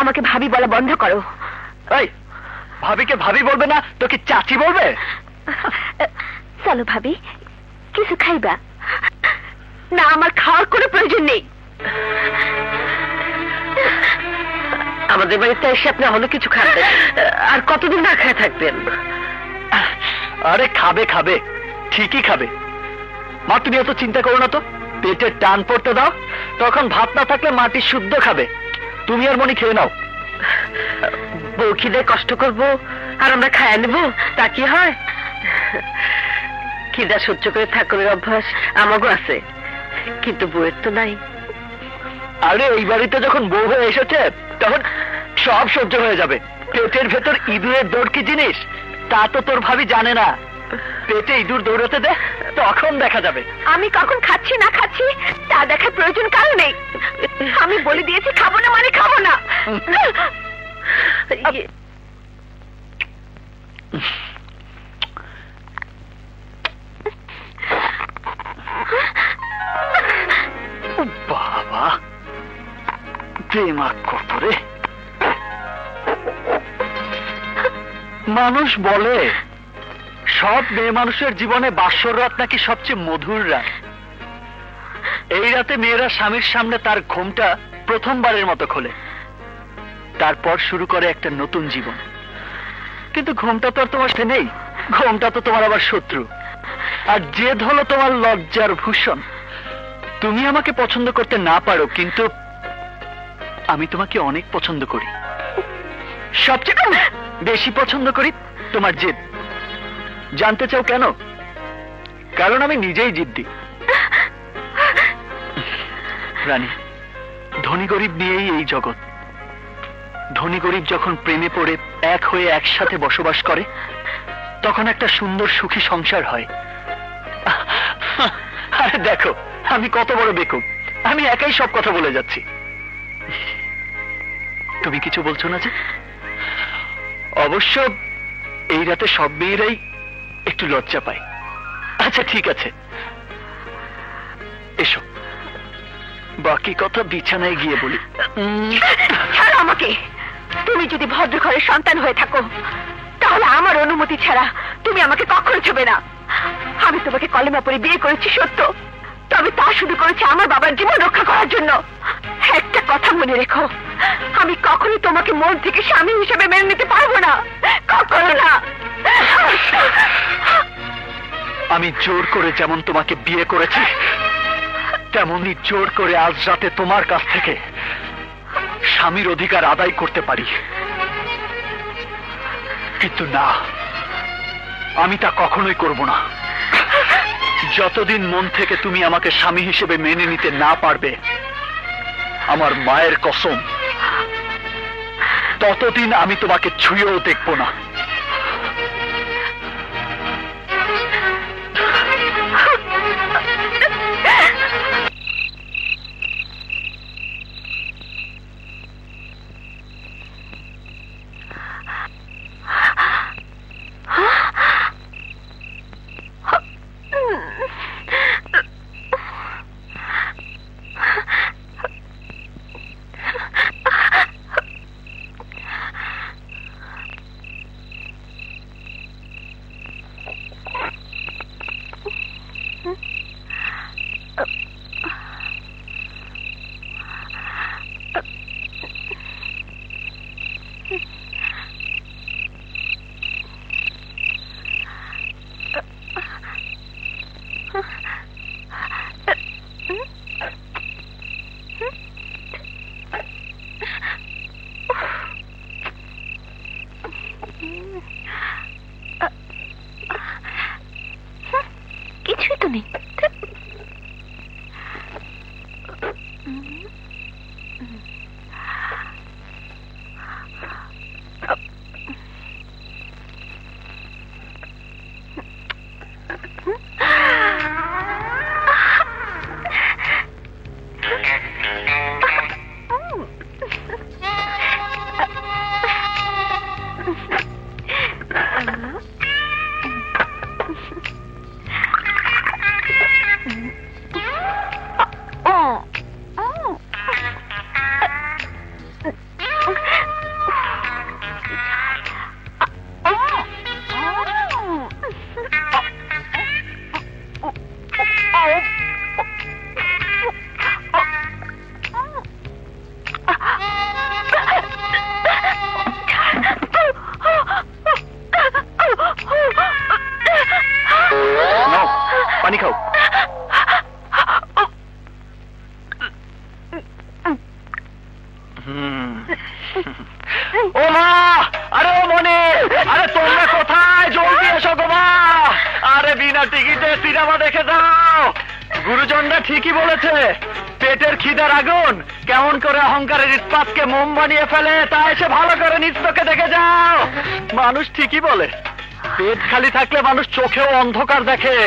আমাকে ভাবি বলা বন্ধ করো। এই ভাবিকে ভাবি বলবে না তো কি চাচি বলবে? চলো ভাবি, কিছু খাইবা? না, আমার খাওয়ার কোনো প্রয়োজন নেই। আমাদের বাড়িতে এসে আপনি হলো কিছু খাবেন, আর কতদিন না খেয়ে থাকবেন? আরে খাবে খাবে, ঠিকই খাবে। মা তুমি এত চিন্তা করো না তো, পেটের টান পড়তে দাও, তখন ভাত না থাকলে মাটি শুদ্ধ খাবে। তুমি আর মনি খেয়ে নাও। বউ খিদে কষ্ট করবো আর আমরা খাইয়া নেবো, তা কি হয়? খিদা সহ্য করে ঠাকুরের অভ্যাস আমারও আছে, কিন্তু বউয়ের তো নাই। আরে এই বাড়িতে যখন বউ হয়ে এসেছে তখন সব সহ্য হয়ে যাবে। পেটের ভেতর ইঁদুরের দৌড় কি জিনিস তা তো তোর ভাবি জানে না। পেটে ইঁদুর দৌড়াতে দে, তখন দেখা যাবে। আমি কখন খাচ্ছি না খাচ্ছি তা দেখার প্রয়োজন কারো নেই। আমি বলে দিয়েছি খাবো না মানে খাবো না। বাবা দিমাগ কত রে। মানুষ বলে সব মেয়ে মানুষের জীবনে বাসর রাত নাকি সবচেয়ে মধুর রাত। এই রাতে মেয়েরা স্বামীর সামনে তার ঘুমটা প্রথমবারের মতো খোলে, তারপর শুরু করে একটা নতুন জীবন। কিন্তু ঘুমটা তো আর তোমার সাথে নেই, ঘুমটা তো তোমার আবার শত্রু। আর জেদ হলো তোমার লজ্জার ভূষণ। তুমি আমাকে পছন্দ করতে না পারো, কিন্তু আমি তোমাকে অনেক পছন্দ করি। সবচেয়ে বেশি পছন্দ করি তোমার জেদ। জানতে চাও কেন? কারণ আমি নিজেই জিদ্দি। রানী, ধনী গরিব নিয়েই এই জগৎ। ধনী গরিব যখন প্রেমে পড়ে এক হয়ে একসাথে বসবাস করে, তখন একটা সুন্দর সুখী সংসার হয়। আরে দেখো আমি কত বড় বেকুব, আমি একাই সব কথা বলে যাচ্ছি। তুমি কিছু বলছো না যে? অবশ্য এই রাতে সব মেয়েরাই একটু লজ্জা পায়। আচ্ছা ঠিক আছে, এসো বাকি কথা বিছানায় গিয়ে বলি। ছাড়ো আমাকে। তুমি যদি ভদ্র ঘরের সন্তান হয়ে থাকো তাহলে আমার অনুমতি ছাড়া তুমি আমাকে কখনো ছুবে না। আমি তোমাকে কলেমা পড়ে বিয়ে করেছি সত্য, তবে তা শুধু করেছি আমার বাবার জীবন রক্ষা করার জন্য। একটা কথা মনে রেখো, আমি কখনোই তোমাকে মন থেকে স্বামী হিসেবে মেনে নিতে পারবো না, কখনো না। আমি জোর করে যেমন তোমাকে বিয়ে করেছি, তেমনি জোর করে আজ রাতে তোমার কাছ থেকে স্বামীর অধিকার আদায় করতে পারি। কিন্তু না, আমি তা কখনোই করব না। যতদিন মন থেকে তুমি আমাকে স্বামী হিসেবে মেনে নিতে না পারবে, আমার মায়ের কসম, ততদিন আমি তোমাকে ছুঁয়েও দেখব না। কিছুই তো নেই। নাও, পানি খাও। ও মা, আরে ও মনে, আরে তোমরা কোথায়? জলদি এসো গো মা। আরে বিনা টিকিটে সিনেমা দেখে যাও। গুরুজনরা ঠিকই বলেছে, পেটের খিদার আগুন কেমন করে অহংকারের ইস্পাতকে মোম বানিয়ে ফেলে তা এসে ভালো করে নিজ চোখে দেখে যাও। মানুষ ঠিকই বলে, পেট খালি থাকলে মানুষ চোখেও অন্ধকার দেখে।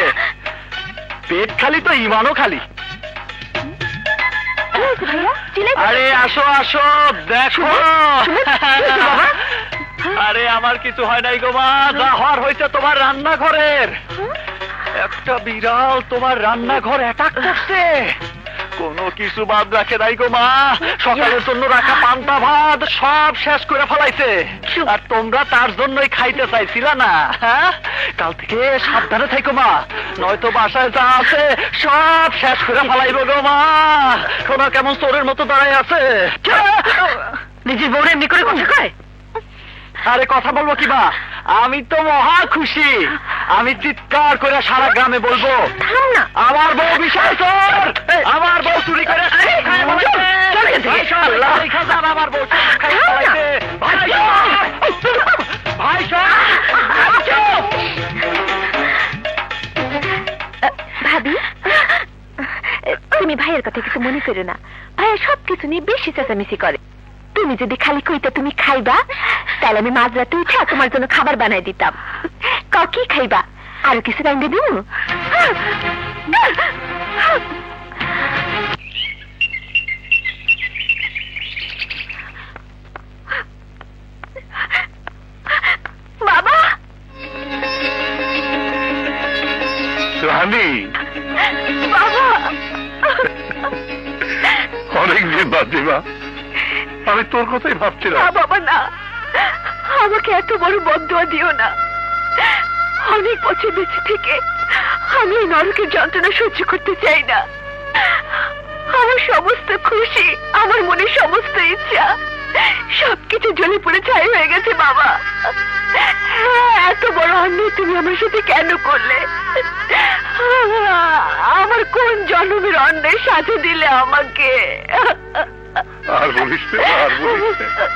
পেট খালি তো ইমানও খালি। আরে আসো আসো, দেখো। আরে আমার কিছু হয় নাই গো মা, যা হওয়ার হয়েছে তোমার রান্নাঘরের। একটা বিড়াল তোমার রান্নাঘর অ্যাটাক করছে, কোনো কিছু বাদ রাখে নাই গো মা। সকালের জন্য রাখা পান্তা ভাত সব শেষ করে ফেলাইছে, আর তোমরা তার জন্যই খাইতে চাইছিলা না। হ্যাঁ, কাল থেকে সাবধানে থাকো মা, নয়তো বাসায় যা আছে সব শেষ করে ফেলাইব গো মা। শোনো কেমন চোরের মতো দাঁড়ায় আছে। নিজের বউরে এমনি করে কথা কয়? আরে কথা বলবো কি মা, আমি তো মহা খুশি। আমি চিৎকার করে সারা গ্রামে বলবো, আমার বউ বিশাল চোর, আমার বউ চুরি করে আমার বউ ভাই। ভাবি, তুমি ভাইয়ের কথা কিছু মনে করো না। ভাইয়া সবকিছু নিয়ে বেশি চেঁচামেচি করে। তুমি যদি খালি কইতা তুমি খাইবা, তাহলে আমি মাঝরাতে উঠে তোমার জন্য খাবার বানাই দিতাম। কি খাইবা? আরো কিছু রাঙ্গে দিব? বাবা, রানী, বাবা, অনেকদিন বাদ দিবা, আমি তোর কথাই ভাবছিলাম। না বাবা না, আমাকে এত বড় বদদোয়া দিও না। অনেক বছর বেঁচে থেকে আমি এই নরকের যন্ত্রণা সহ্য করতে চাই না। আমার সমস্ত খুশি, আমার মনের সমস্ত ইচ্ছা সবকিছু জ্বলে পুড়ে ছাই হয়ে গেছে বাবা। এত বড় অন্যায় তুমি আমার সাথে কেন করলে? আমার কোন জন্মের অন্যায় সাথে দিলে আমাকে? আর বলিস না, আর বলিস না।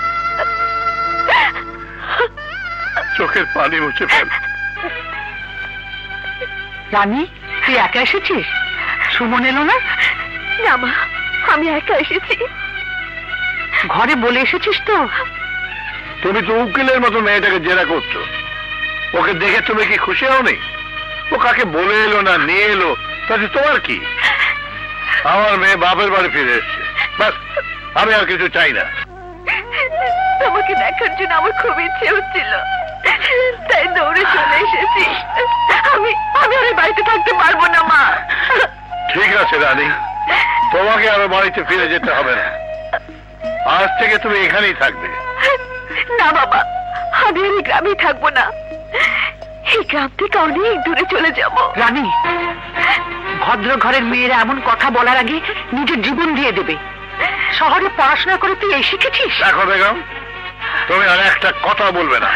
চোখের পানি মুছে ফেল। রানী, তুই একা এসেছিস? সুমন এলো না? না মা, আমি একা এসেছি। ঘরে বলে এসেছিস তো? তুমি তো উকিলের মতো মেয়েটাকে জেরা করছো, ওকে দেখে তুমি কি খুশি হওনি? ও কাকে বলে এলো না নিয়ে এলো, তাতে তোমার কি? আমার মেয়ে বাপের বাড়ি ফিরে এসছে, ব্যাস, আমি আর কিছু চাই না। তোমাকে দেখার জন্য আমার খুব ইচ্ছে হচ্ছিল, তাই দৌড়ে চলে এসেছি। আমি আমি আর এই বাড়িতে থাকতে পারবো না মা। ঠিক আছে রানী, তোমাকে আর বাড়িতে ফিরে যেতে হবে না, আজ থেকে তুমি এখানেই থাকবে। না বাবা, আমি আর এই গ্রামেই থাকবো না, এই গ্রাম থেকে অনেক দূরে চলে যাব। রানী, ভদ্র ঘরের মেয়েরা এমন কথা বলার আগে নিজের জীবন দিয়ে দেবে। শহরে পড়াশোনা করে তুই এই শিখেছিস? দেখো বেগম, তুমি আর একটা কথা বলবে না।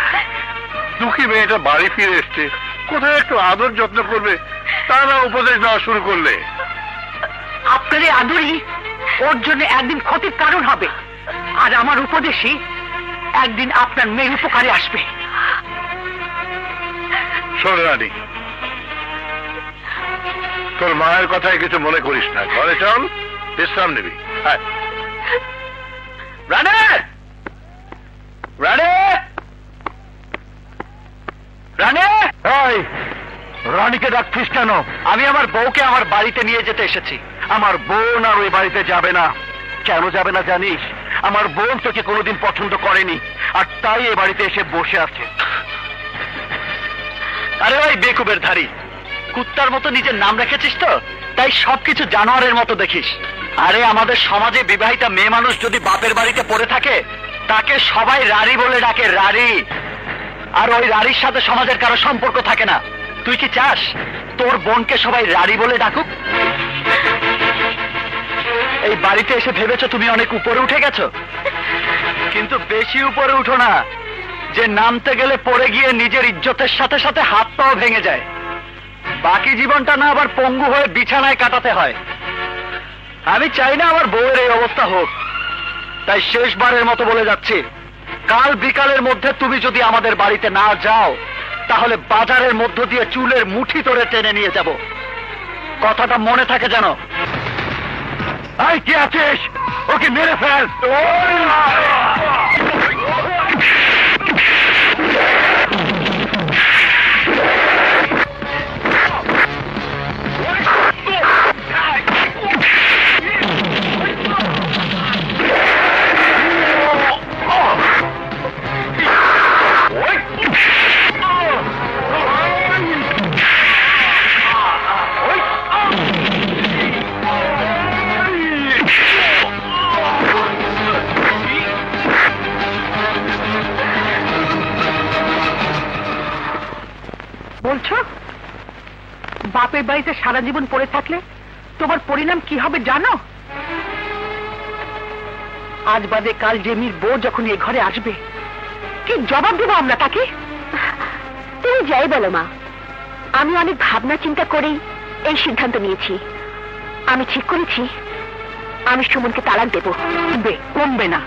দুঃখী মেয়েটা বাড়ি ফিরে এসছে, কোথায় একটু আদর যত্ন করবে, তারা উপদেশ দেওয়া শুরু করলে। আপনার এই আদরই ওর জন্য একদিন ক্ষতির কারণ হবে, আর আমার উপদেশই একদিন আপনার মেয়ের উপকারে আসবে। শোন রানী, তোর মায়ের কথায় কিছু মনে করিস না, ঘরে চল, বিশ্রাম নিবি। হ্যাঁ রানে, রানে, রানে, রানীকে ডাকছিস কেন? আমি আমার বউকে আমার বাড়িতে নিয়ে যেতে এসেছি। আমার বোন আর ওই বাড়িতে যাবে না। কেন যাবে না জানিস? আমার বোন তোকে কোনোদিন পছন্দ করেনি, আর তাই এ বাড়িতে এসে বসে আছে। আরে ওই বেকুবের ধারী, কুত্তার মতো নিজের নাম রেখেছিস তো, তাই সবকিছু জানোয়ারের মতো দেখিস। আরে আমাদের সমাজে বিবাহিতা মেয়ে মানুষ যদি বাপের বাড়িতে পড়ে থাকে, তাকে সবাই রানী বলে ডাকে, রানী। আর ওই রানীর সাথে সমাজের কারো সম্পর্ক থাকে না। তুই কি চাস তোর বোনকে সবাই রানী বলে ডাকুক? এই বাড়িতে এসে ভেবেছো তুমি অনেক উপরে উঠে গেছো, কিন্তু বেশি উপরে উঠো না, যে নামতে গেলে পড়ে গিয়ে নিজের ইজ্জতের সাথে সাথে হাত পাও ভেঙে যায়, বাকি জীবনটা না আবার পঙ্গু হয়ে বিছানায় কাটাতে হয়। আমি চাই না আমার বউয়ের এই অবস্থা হোক, তাই শেষবারের মতো বলে যাচ্ছি, কাল বিকালের মধ্যে তুমি যদি আমাদের বাড়িতে না যাও, তাহলে বাজারের মধ্য দিয়ে চুলের মুঠি ধরে টেনে নিয়ে যাব। কথাটা মনে থাকে যেন। কি আছিস? ওকে মেরে ফেল। বলছো বাপের বাড়িতে সারা জীবন পড়ে থাকলে তোমার পরিণাম কি হবে জানো? আজ বাদে কাল জেমির বউ যখন এই ঘরে আসবে, কি জবাব দেবো আমরা তাকে? তুমি যাই বলো মা, আমি অনেক ভাবনা চিন্তা করেই এই সিদ্ধান্ত নিয়েছি। আমি ঠিক করেছি আমি সুমনকে তালাক দেবো। কমবে না।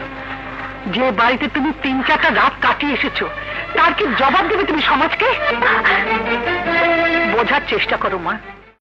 যে বাড়িতে তুমি 3-4টা রাত কাটিয়ে এসেছো, তার কি জবাব দেবে তুমি সমাজকে? বোঝার চেষ্টা করো মা।